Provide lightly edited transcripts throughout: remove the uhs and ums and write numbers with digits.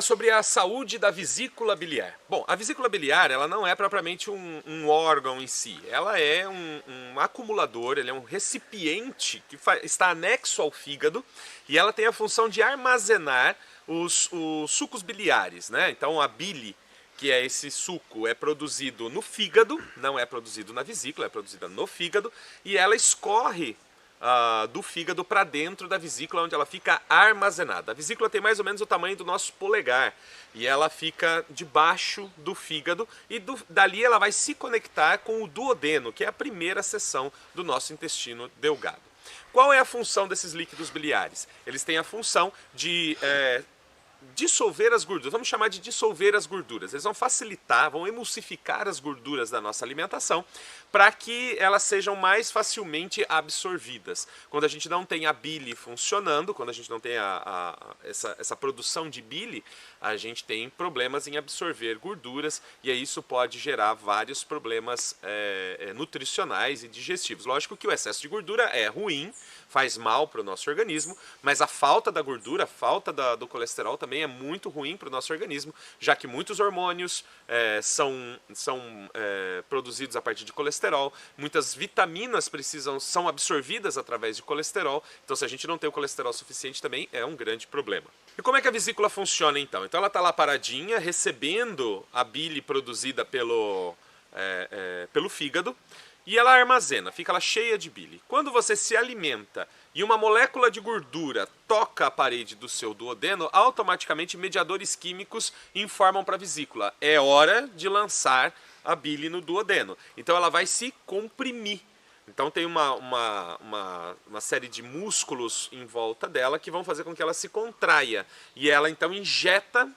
Sobre a saúde da vesícula biliar. Bom, a vesícula biliar ela não é propriamente um órgão em si, ela é um acumulador, ele é um recipiente que está anexo ao fígado e ela tem a função de armazenar os sucos biliares, né? Então a bile, que é esse suco, é produzido no fígado, não é produzido na vesícula, é produzida no fígado e ela escorre do fígado para dentro da vesícula, onde ela fica armazenada. A vesícula tem mais ou menos o tamanho do nosso polegar e ela fica debaixo do fígado e dali ela vai se conectar com o duodeno, que é a primeira seção do nosso intestino delgado. Qual é a função desses líquidos biliares? Eles têm a função de dissolver as gorduras, vamos chamar de dissolver as gorduras. Eles vão facilitar, vão emulsificar as gorduras da nossa alimentação para que elas sejam mais facilmente absorvidas. Quando a gente não tem a bile funcionando, quando a gente não tem essa produção de bile, a gente tem problemas em absorver gorduras e aí isso pode gerar vários problemas nutricionais e digestivos. Lógico que o excesso de gordura é ruim, faz mal para o nosso organismo, mas a falta da gordura, a falta do colesterol também é muito ruim para o nosso organismo, já que muitos hormônios são produzidos a partir de colesterol, muitas vitaminas são absorvidas através de colesterol, então se a gente não tem o colesterol suficiente também é um grande problema. E como é que a vesícula funciona então? Então ela está lá paradinha, recebendo a bile produzida pelo fígado, e ela armazena, fica lá cheia de bile. Quando você se alimenta e uma molécula de gordura toca a parede do seu duodeno, automaticamente mediadores químicos informam para a vesícula: é hora de lançar a bile no duodeno. Então ela vai se comprimir. Então tem uma série de músculos em volta dela que vão fazer com que ela se contraia. E ela então injeta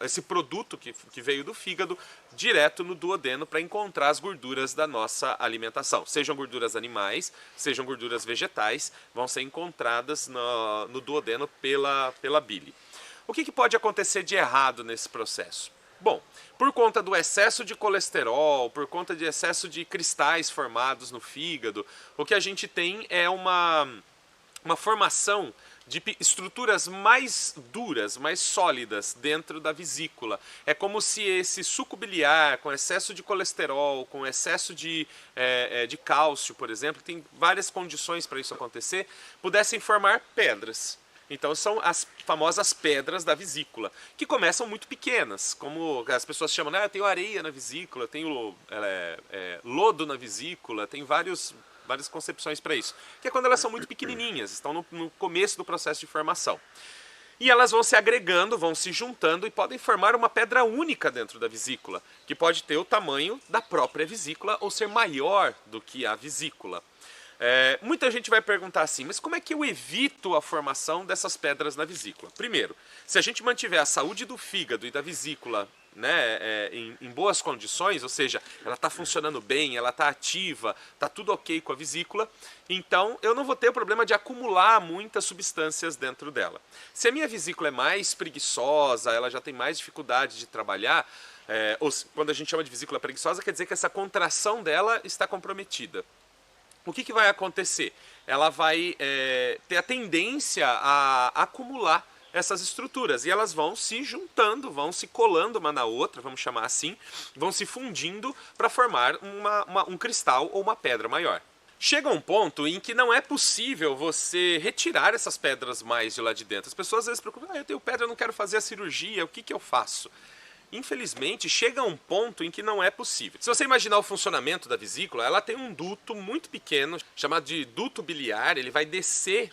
esse produto que veio do fígado direto no duodeno para encontrar as gorduras da nossa alimentação. Sejam gorduras animais, sejam gorduras vegetais, vão ser encontradas no duodeno pela bile. O que pode acontecer de errado nesse processo? Bom, por conta do excesso de colesterol, por conta de excesso de cristais formados no fígado, o que a gente tem é uma formação de estruturas mais duras, mais sólidas dentro da vesícula. É como se esse suco biliar, com excesso de colesterol, com excesso de cálcio, por exemplo, tem várias condições para isso acontecer, pudessem formar pedras. Então são as famosas pedras da vesícula, que começam muito pequenas, como as pessoas chamam, eu tenho areia na vesícula, tenho lodo na vesícula, tem várias concepções para isso, que é quando elas são muito pequenininhas, estão no começo do processo de formação. E elas vão se agregando, vão se juntando e podem formar uma pedra única dentro da vesícula, que pode ter o tamanho da própria vesícula ou ser maior do que a vesícula. Muita gente vai perguntar assim, mas como é que eu evito a formação dessas pedras na vesícula? Primeiro, se a gente mantiver a saúde do fígado e da vesícula em boas condições, ou seja, ela está funcionando bem, ela está ativa, está tudo ok com a vesícula, então eu não vou ter o problema de acumular muitas substâncias dentro dela. Se a minha vesícula é mais preguiçosa, ela já tem mais dificuldade de trabalhar, ou quando a gente chama de vesícula preguiçosa, quer dizer que essa contração dela está comprometida. O que vai acontecer? Ela vai ter a tendência a acumular essas estruturas e elas vão se juntando, vão se colando uma na outra, vamos chamar assim, vão se fundindo para formar um cristal ou uma pedra maior. Chega um ponto em que não é possível você retirar essas pedras mais de lá de dentro. As pessoas às vezes preocupam, eu tenho pedra, eu não quero fazer a cirurgia, o que eu faço? Infelizmente, chega a um ponto em que não é possível. Se você imaginar o funcionamento da vesícula, ela tem um duto muito pequeno, chamado de duto biliar, ele vai descer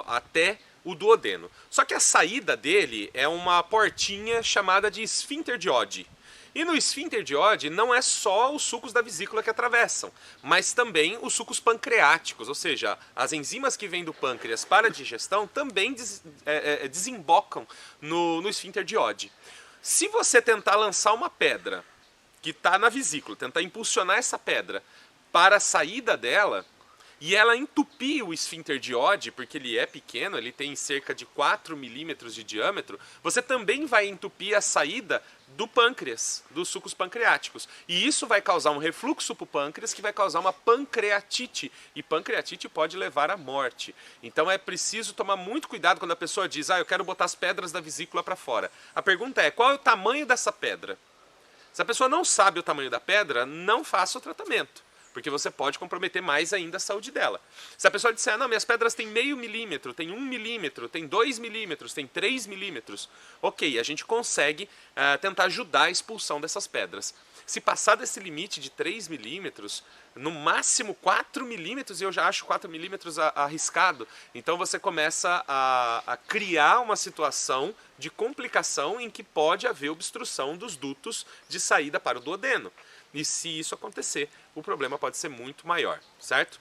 até o duodeno. Só que a saída dele é uma portinha chamada de esfíncter de Oddi. E no esfíncter de Oddi não é só os sucos da vesícula que atravessam, mas também os sucos pancreáticos, ou seja, as enzimas que vêm do pâncreas para a digestão também desembocam no esfíncter de Oddi. Se você tentar lançar uma pedra que está na vesícula, tentar impulsionar essa pedra para a saída dela, e ela entupir o esfíncter de Oddi, porque ele é pequeno, ele tem cerca de 4 milímetros de diâmetro, você também vai entupir a saída do pâncreas, dos sucos pancreáticos. E isso vai causar um refluxo para o pâncreas, que vai causar uma pancreatite. E pancreatite pode levar à morte. Então é preciso tomar muito cuidado quando a pessoa diz: eu quero botar as pedras da vesícula para fora. A pergunta é: qual é o tamanho dessa pedra? Se a pessoa não sabe o tamanho da pedra, não faça o tratamento, porque você pode comprometer mais ainda a saúde dela. Se a pessoa disser: não, minhas pedras têm meio milímetro, tem 1 milímetro, tem 2 milímetros, tem 3 milímetros, ok, a gente consegue tentar ajudar a expulsão dessas pedras. Se passar desse limite de 3 milímetros, no máximo 4 milímetros, e eu já acho 4 milímetros arriscado, então você começa a criar uma situação de complicação em que pode haver obstrução dos dutos de saída para o duodeno. E se isso acontecer, o problema pode ser muito maior, certo?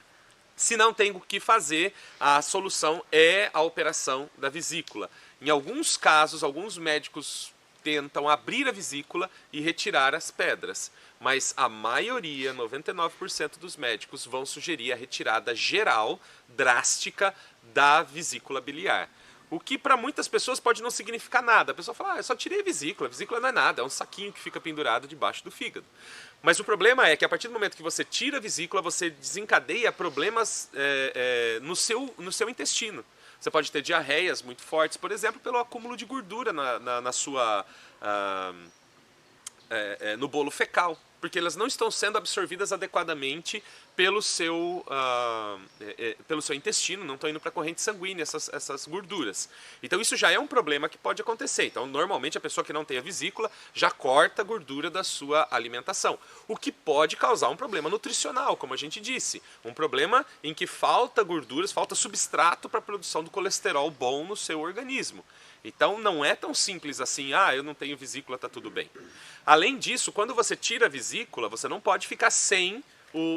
Se não tem o que fazer, a solução é a operação da vesícula. Em alguns casos, alguns médicos tentam abrir a vesícula e retirar as pedras, mas a maioria, 99% dos médicos, vão sugerir a retirada geral, drástica, da vesícula biliar. O que para muitas pessoas pode não significar nada. A pessoa fala: eu só tirei a vesícula não é nada, é um saquinho que fica pendurado debaixo do fígado. Mas o problema é que a partir do momento que você tira a vesícula, você desencadeia problemas no seu intestino. Você pode ter diarreias muito fortes, por exemplo, pelo acúmulo de gordura no bolo fecal, porque elas não estão sendo absorvidas adequadamente pelo seu intestino, não estão indo para a corrente sanguínea essas gorduras. Então isso já é um problema que pode acontecer. Então normalmente a pessoa que não tem a vesícula já corta a gordura da sua alimentação, o que pode causar um problema nutricional, como a gente disse, um problema em que falta gorduras, falta substrato para a produção do colesterol bom no seu organismo. Então não é tão simples assim: eu não tenho vesícula, tá tudo bem. Além disso, quando você tira a vesícula, você não pode ficar sem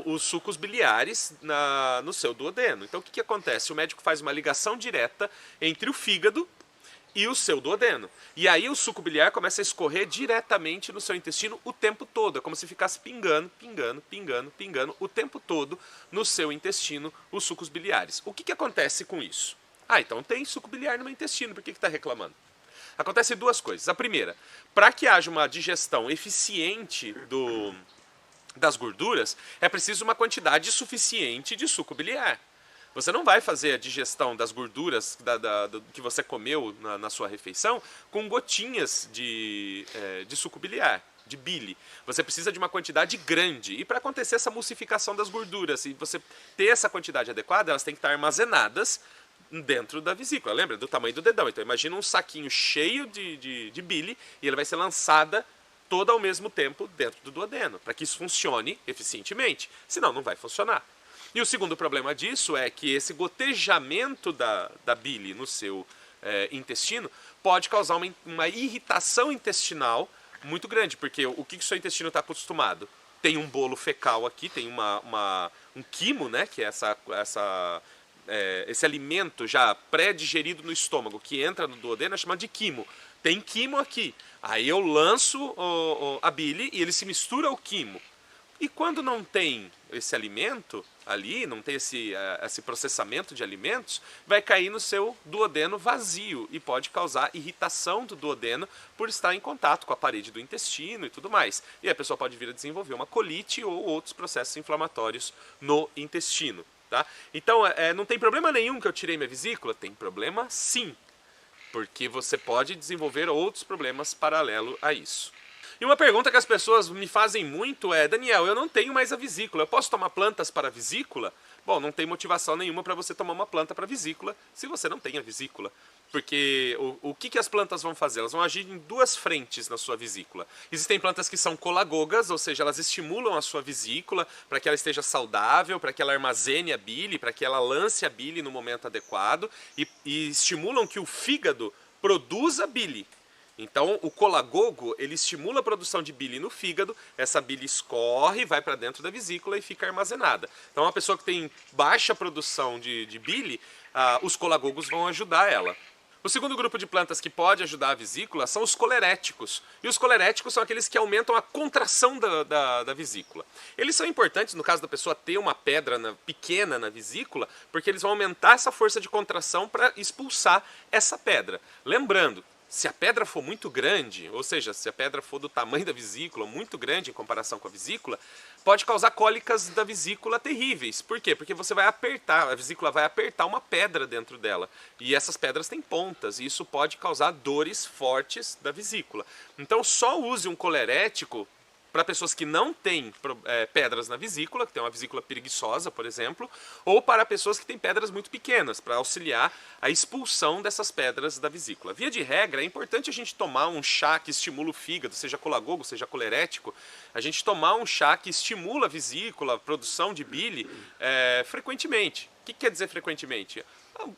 os sucos biliares no seu duodeno. Então o que acontece? O médico faz uma ligação direta entre o fígado e o seu duodeno. E aí o suco biliar começa a escorrer diretamente no seu intestino o tempo todo. É como se ficasse pingando o tempo todo no seu intestino os sucos biliares. O que acontece com isso? Então tem suco biliar no meu intestino, por que está reclamando? Acontece duas coisas. A primeira, para que haja uma digestão eficiente das gorduras, é preciso uma quantidade suficiente de suco biliar. Você não vai fazer a digestão das gorduras que você comeu na sua refeição com gotinhas de suco biliar, de bile. Você precisa de uma quantidade grande. E para acontecer essa emulsificação das gorduras, e você ter essa quantidade adequada, elas têm que estar armazenadas dentro da vesícula. Lembra? Do tamanho do dedão. Então imagina um saquinho cheio de bile e ela vai ser lançada toda ao mesmo tempo dentro do duodeno, para que isso funcione eficientemente. Senão não vai funcionar. E o segundo problema disso é que esse gotejamento da bile no seu intestino pode causar uma irritação intestinal muito grande, porque o que o seu intestino está acostumado? Tem um bolo fecal aqui, tem um quimo, né, que é esse alimento já pré-digerido no estômago, que entra no duodeno, é chamado de quimo. Tem quimo aqui. Aí eu lanço a bile e ele se mistura ao quimo. E quando não tem esse alimento ali, não tem esse processamento de alimentos, vai cair no seu duodeno vazio e pode causar irritação do duodeno por estar em contato com a parede do intestino e tudo mais. E a pessoa pode vir a desenvolver uma colite ou outros processos inflamatórios no intestino. Tá? Então, não tem problema nenhum que eu tirei minha vesícula? Tem problema sim, porque você pode desenvolver outros problemas paralelo a isso. E uma pergunta que as pessoas me fazem muito é: Daniel, eu não tenho mais a vesícula, eu posso tomar plantas para a vesícula? Bom, não tem motivação nenhuma para você tomar uma planta para a vesícula se você não tem a vesícula. Porque o que as plantas vão fazer? Elas vão agir em duas frentes na sua vesícula. Existem plantas que são colagogas, ou seja, elas estimulam a sua vesícula para que ela esteja saudável, para que ela armazene a bile, para que ela lance a bile no momento adequado e estimulam que o fígado produza bile. Então, o colagogo, ele estimula a produção de bile no fígado, essa bile escorre, vai para dentro da vesícula e fica armazenada. Então, uma pessoa que tem baixa produção de bile, os colagogos vão ajudar ela. O segundo grupo de plantas que pode ajudar a vesícula são os coleréticos. E os coleréticos são aqueles que aumentam a contração da vesícula. Eles são importantes no caso da pessoa ter uma pedra pequena na vesícula, porque eles vão aumentar essa força de contração para expulsar essa pedra. Lembrando, se a pedra for muito grande, ou seja, se a pedra for do tamanho da vesícula, muito grande em comparação com a vesícula, pode causar cólicas da vesícula terríveis. Por quê? Porque você vai apertar, a vesícula vai apertar uma pedra dentro dela. E essas pedras têm pontas, e isso pode causar dores fortes da vesícula. Então só use um colerético para pessoas que não têm pedras na vesícula, que tem uma vesícula preguiçosa, por exemplo, ou para pessoas que têm pedras muito pequenas, para auxiliar a expulsão dessas pedras da vesícula. Via de regra, é importante a gente tomar um chá que estimula o fígado, seja colagogo, seja colerético, a gente tomar um chá que estimula a vesícula, a produção de bile, frequentemente. O que quer dizer frequentemente?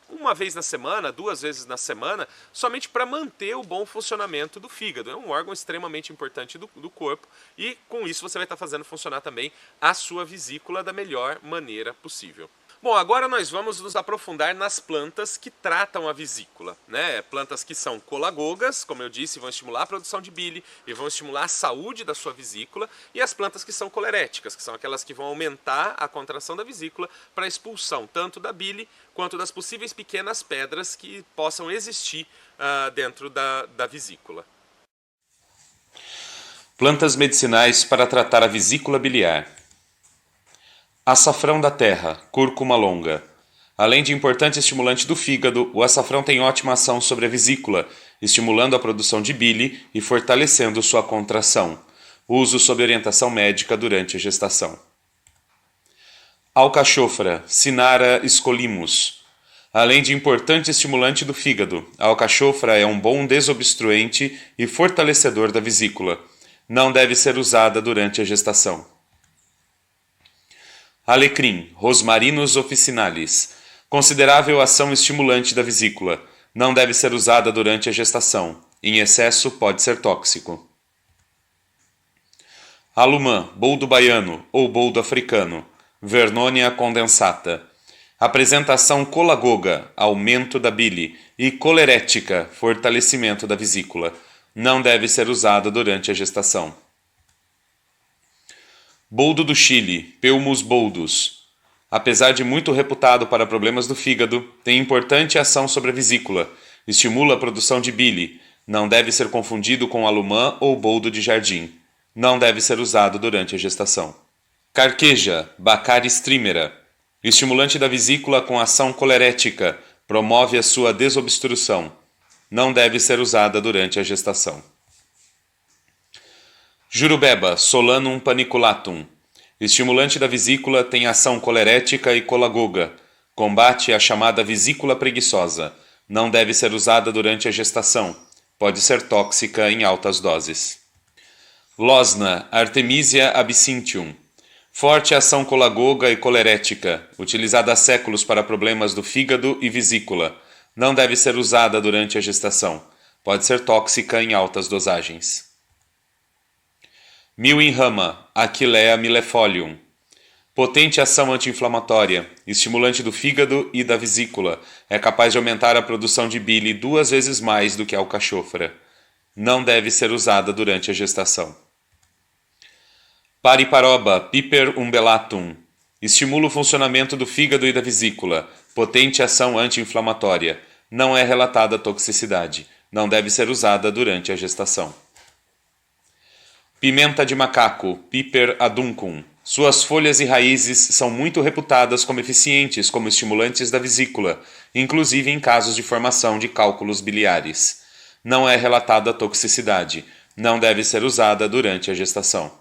Uma vez na semana, 2 vezes na semana, somente para manter o bom funcionamento do fígado. É um órgão extremamente importante do corpo e com isso você vai estar fazendo funcionar também a sua vesícula da melhor maneira possível. Bom, agora nós vamos nos aprofundar nas plantas que tratam a vesícula, né? Plantas que são colagogas, como eu disse, vão estimular a produção de bile e vão estimular a saúde da sua vesícula, e as plantas que são coleréticas, que são aquelas que vão aumentar a contração da vesícula para a expulsão tanto da bile quanto das possíveis pequenas pedras que possam existir dentro da vesícula. Plantas medicinais para tratar a vesícula biliar. Açafrão da terra, cúrcuma longa. Além de importante estimulante do fígado, o açafrão tem ótima ação sobre a vesícula, estimulando a produção de bile e fortalecendo sua contração. Uso sob orientação médica durante a gestação. Alcachofra, Cinara escolimus. Além de importante estimulante do fígado, a alcachofra é um bom desobstruente e fortalecedor da vesícula. Não deve ser usada durante a gestação. Alecrim, Rosmarinus officinalis. Considerável ação estimulante da vesícula. Não deve ser usada durante a gestação. Em excesso pode ser tóxico. Alumã, boldo baiano ou boldo africano. Vernonia condensata. Apresentação colagoga, aumento da bile, e colerética, fortalecimento da vesícula. Não deve ser usada durante a gestação. Boldo do Chile, Peumus boldus. Apesar de muito reputado para problemas do fígado, tem importante ação sobre a vesícula, estimula a produção de bile, não deve ser confundido com alumã ou boldo de jardim. Não deve ser usado durante a gestação. Carqueja, Baccharis trimera. Estimulante da vesícula com ação colerética, promove a sua desobstrução. Não deve ser usada durante a gestação. Jurubeba, Solanum paniculatum. Estimulante da vesícula, tem ação colerética e colagoga. Combate a chamada vesícula preguiçosa. Não deve ser usada durante a gestação. Pode ser tóxica em altas doses. Losna, Artemisia absinthium. Forte ação colagoga e colerética, utilizada há séculos para problemas do fígado e vesícula. Não deve ser usada durante a gestação. Pode ser tóxica em altas dosagens. Mil em rama, Achillea millefolium. Potente ação anti-inflamatória, estimulante do fígado e da vesícula. É capaz de aumentar a produção de bile 2 vezes mais do que a alcachofra. Não deve ser usada durante a gestação. Pariparoba, Piper umbellatum. Estimula o funcionamento do fígado e da vesícula. Potente ação anti-inflamatória. Não é relatada toxicidade. Não deve ser usada durante a gestação. Pimenta de macaco, Piper aduncum. Suas folhas e raízes são muito reputadas como eficientes como estimulantes da vesícula, inclusive em casos de formação de cálculos biliares. Não é relatada toxicidade. Não deve ser usada durante a gestação.